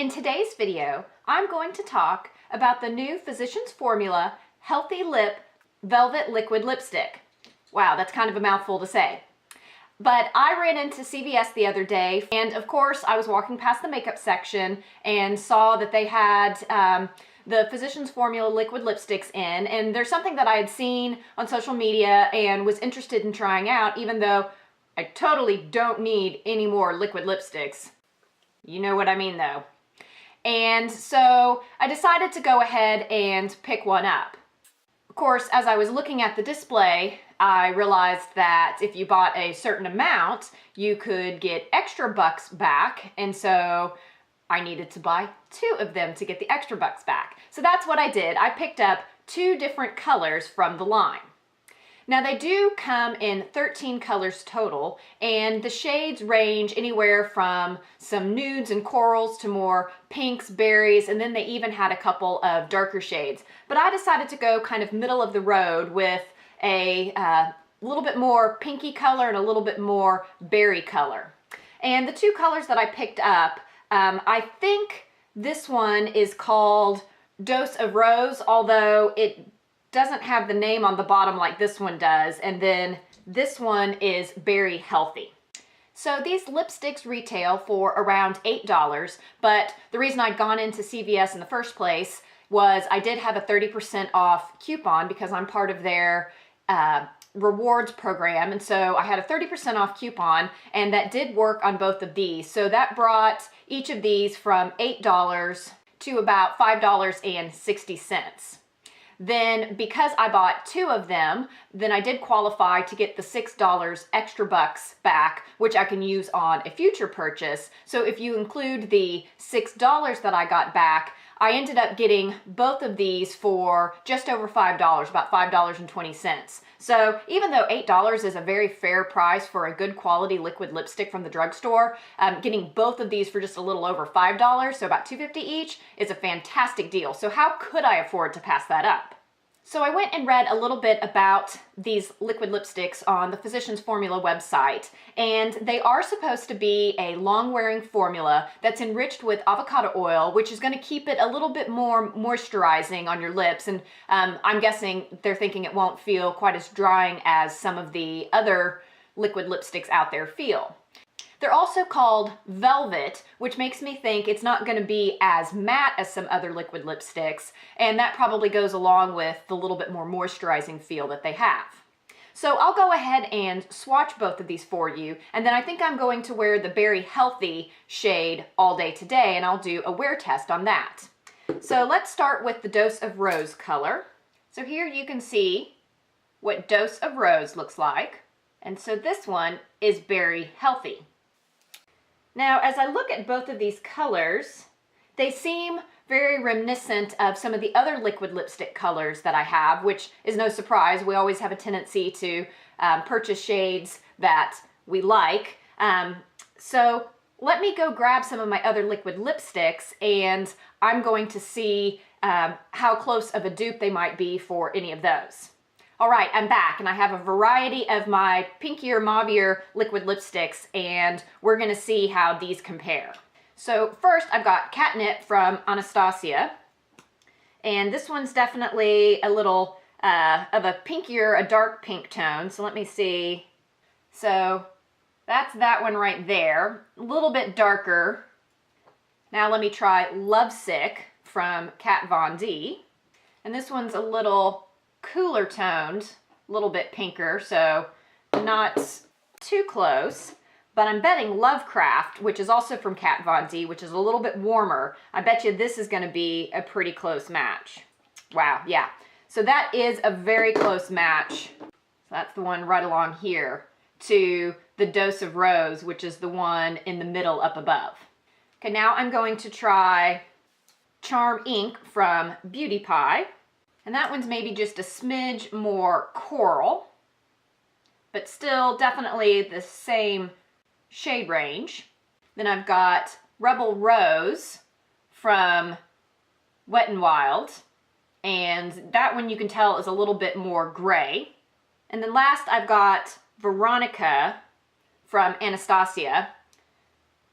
In today's video, I'm going to talk about the new Physicians Formula Healthy Lip Velvet Liquid Lipstick. Wow, that's kind of a mouthful to say. But I ran into CVS the other day, and of course I was walking past the makeup section and saw that they had the Physicians Formula liquid lipsticks in, and there's something that I had seen on social media and was interested in trying out, even though I totally don't need any more liquid lipsticks. You know what I mean though. And so I decided to go ahead and pick one up. Of course, as I was looking at the display, I realized that if you bought a certain amount, you could get extra bucks back, and so I needed to buy 2 of them to get the extra bucks back. So that's what I did. I picked up 2 different colors from the line. Now they do come in 13 colors total, and the shades range anywhere from some nudes and corals to more pinks, berries, and then they even had a couple of darker shades. But I decided to go kind of middle of the road with a little bit more pinky color and a little bit more berry color. And the 2 colors that I picked up, I think this one is called Dose of Rose, although it doesn't have the name on the bottom like this one does, and then this one is Berry Healthy. So these lipsticks retail for around $8, but the reason I'd gone into CVS in the first place was I did have a 30% off coupon because I'm part of their rewards program, and so I had a 30% off coupon, and that did work on both of these. So that brought each of these from $8 to about $5.60. Then because I bought 2 of them, then I did qualify to get the $6 extra bucks back, which I can use on a future purchase. So if you include the $6 that I got back, I ended up getting both of these for just over $5, about $5.20. So even though $8 is a very fair price for a good quality liquid lipstick from the drugstore, getting both of these for just a little over $5, so about $2.50 each, is a fantastic deal. So how could I afford to pass that up? So I went and read a little bit about these liquid lipsticks on the Physicians Formula website, and they are supposed to be a long-wearing formula that's enriched with avocado oil, which is going to keep it a little bit more moisturizing on your lips, and I'm guessing they're thinking it won't feel quite as drying as some of the other liquid lipsticks out there feel. They're also called Velvet, which makes me think it's not going to be as matte as some other liquid lipsticks, and that probably goes along with the little bit more moisturizing feel that they have. So I'll go ahead and swatch both of these for you, and then I think I'm going to wear the Berry Healthy shade all day today, and I'll do a wear test on that. So let's start with the Dose of Rose color. So here you can see what Dose of Rose looks like, and so this one is Berry Healthy. Now, as I look at both of these colors, they seem very reminiscent of some of the other liquid lipstick colors that I have, which is no surprise. We always have a tendency to purchase shades that we like. So let me go grab some of my other liquid lipsticks, and I'm going to see how close of a dupe they might be for any of those. All right, I'm back, and I have a variety of my pinkier, mauvier liquid lipsticks, and we're gonna see how these compare. So first, I've got Catnip from Anastasia, and this one's definitely a little of a pinkier, a dark pink tone, so let me see. So that's that one right there, a little bit darker. Now let me try Lovesick from Kat Von D, and this one's a little cooler toned, a little bit pinker, so not too close, but I'm betting Lovecraft, which is also from Kat Von D, which is a little bit warmer. I bet you this is going to be a pretty close match. Wow, yeah. So that is a very close match. So that's the one right along here to the Dose of Rose, which is the one in the middle up above. Okay, now I'm going to try Charm Ink from Beauty Pie. And that one's maybe just a smidge more coral, but still definitely the same shade range. Then I've got Rebel Rose from Wet n Wild, and that one you can tell is a little bit more gray. And then last I've got Veronica from Anastasia,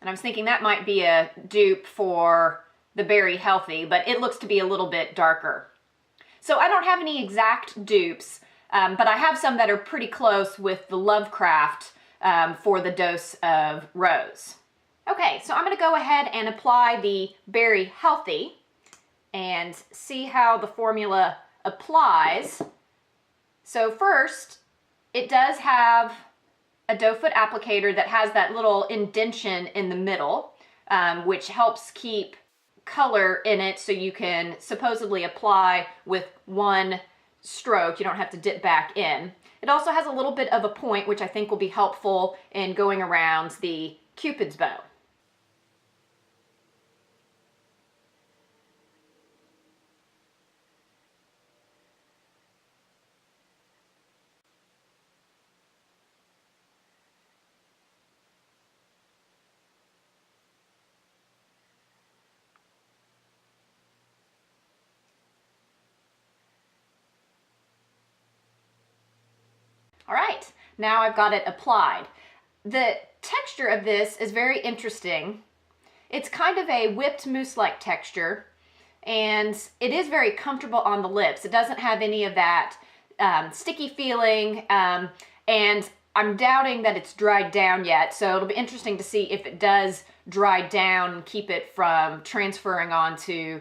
And I was thinking that might be a dupe for the Berry Healthy, but it looks to be a little bit darker. So I don't have any exact dupes, but I have some that are pretty close with the Lovecraft for the Dose of Rose. Okay, so I'm going to go ahead and apply the Berry Healthy and see how the formula applies. So first, it does have a doe foot applicator that has that little indentation in the middle, which helps keep color in it so you can supposedly apply with one stroke. You don't have to dip back in. It also has a little bit of a point, which I think will be helpful in going around the Cupid's bow. All right, now I've got it applied. The texture of this is very interesting. It's kind of a whipped mousse-like texture, and it is very comfortable on the lips. It doesn't have any of that sticky feeling, and I'm doubting that it's dried down yet, so it'll be interesting to see if it does dry down and keep it from transferring onto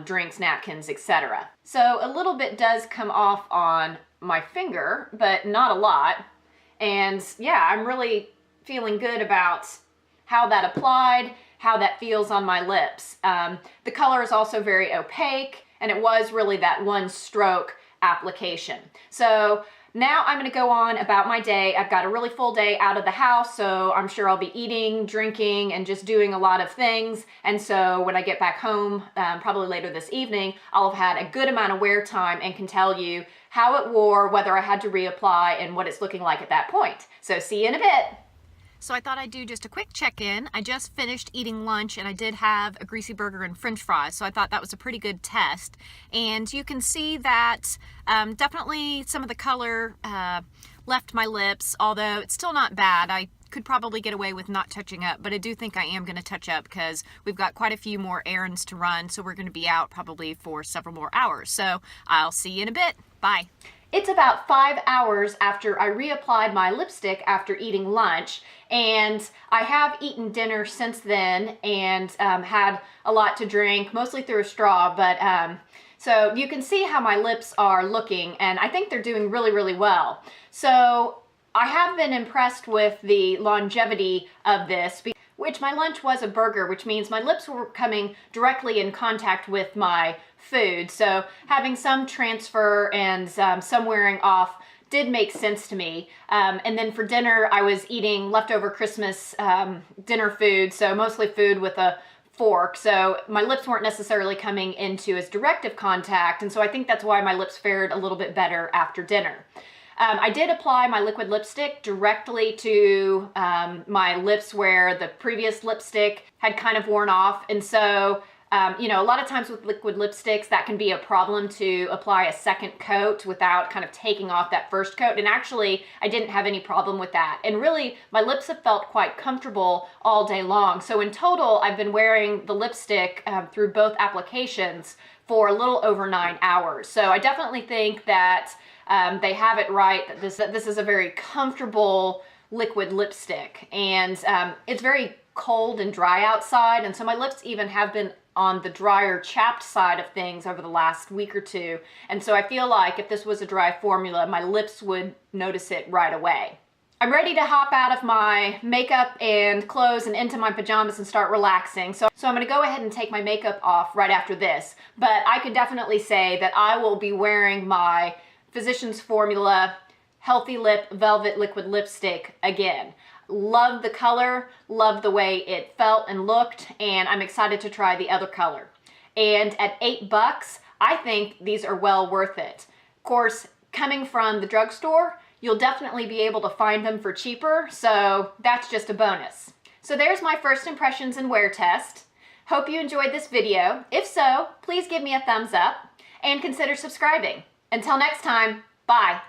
drinks, napkins, etc. So a little bit does come off on my finger, but not a lot. And yeah, I'm really feeling good about how that applied, how that feels on my lips. The color is also very opaque, and it was really that one stroke application. So now I'm gonna go on about my day. I've got a really full day out of the house, so I'm sure I'll be eating, drinking, and just doing a lot of things. And so when I get back home, probably later this evening, I'll have had a good amount of wear time and can tell you how it wore, whether I had to reapply, and what it's looking like at that point. So see you in a bit. So I thought I'd do just a quick check-in. I just finished eating lunch and I did have a greasy burger and french fries, so I thought that was a pretty good test. And you can see that definitely some of the color left my lips, although it's still not bad. I could probably get away with not touching up, but I do think I am going to touch up because we've got quite a few more errands to run, so we're going to be out probably for several more hours. So I'll see you in a bit. Bye. It's about 5 hours after I reapplied my lipstick after eating lunch, and I have eaten dinner since then and had a lot to drink, mostly through a straw, but so you can see how my lips are looking, and I think they're doing really, really well. So I have been impressed with the longevity of this, which my lunch was a burger, which means my lips were coming directly in contact with my food. So having some transfer and some wearing off did make sense to me. And then for dinner, I was eating leftover Christmas dinner food, so mostly food with a fork. So my lips weren't necessarily coming into as direct of contact, and so I think that's why my lips fared a little bit better after dinner. I did apply my liquid lipstick directly to my lips where the previous lipstick had kind of worn off. And so, you know, a lot of times with liquid lipsticks, that can be a problem to apply a second coat without kind of taking off that first coat. And actually, I didn't have any problem with that. And really, my lips have felt quite comfortable all day long. So in total, I've been wearing the lipstick through both applications for a little over 9 hours. So I definitely think that they have it right, that this is a very comfortable liquid lipstick, and it's very cold and dry outside, and so my lips even have been on the drier, chapped side of things over the last week or two, and so I feel like if this was a dry formula, my lips would notice it right away. I'm ready to hop out of my makeup and clothes and into my pajamas and start relaxing. So I'm gonna go ahead and take my makeup off right after this, but I could definitely say that I will be wearing my Physicians Formula Healthy Lip Velvet Liquid Lipstick again. Love the color, love the way it felt and looked, and I'm excited to try the other color. And at $8, I think these are well worth it. Of course, coming from the drugstore, you'll definitely be able to find them for cheaper, so that's just a bonus. So there's my first impressions and wear test. Hope you enjoyed this video. If so, please give me a thumbs up and consider subscribing. Until next time, bye.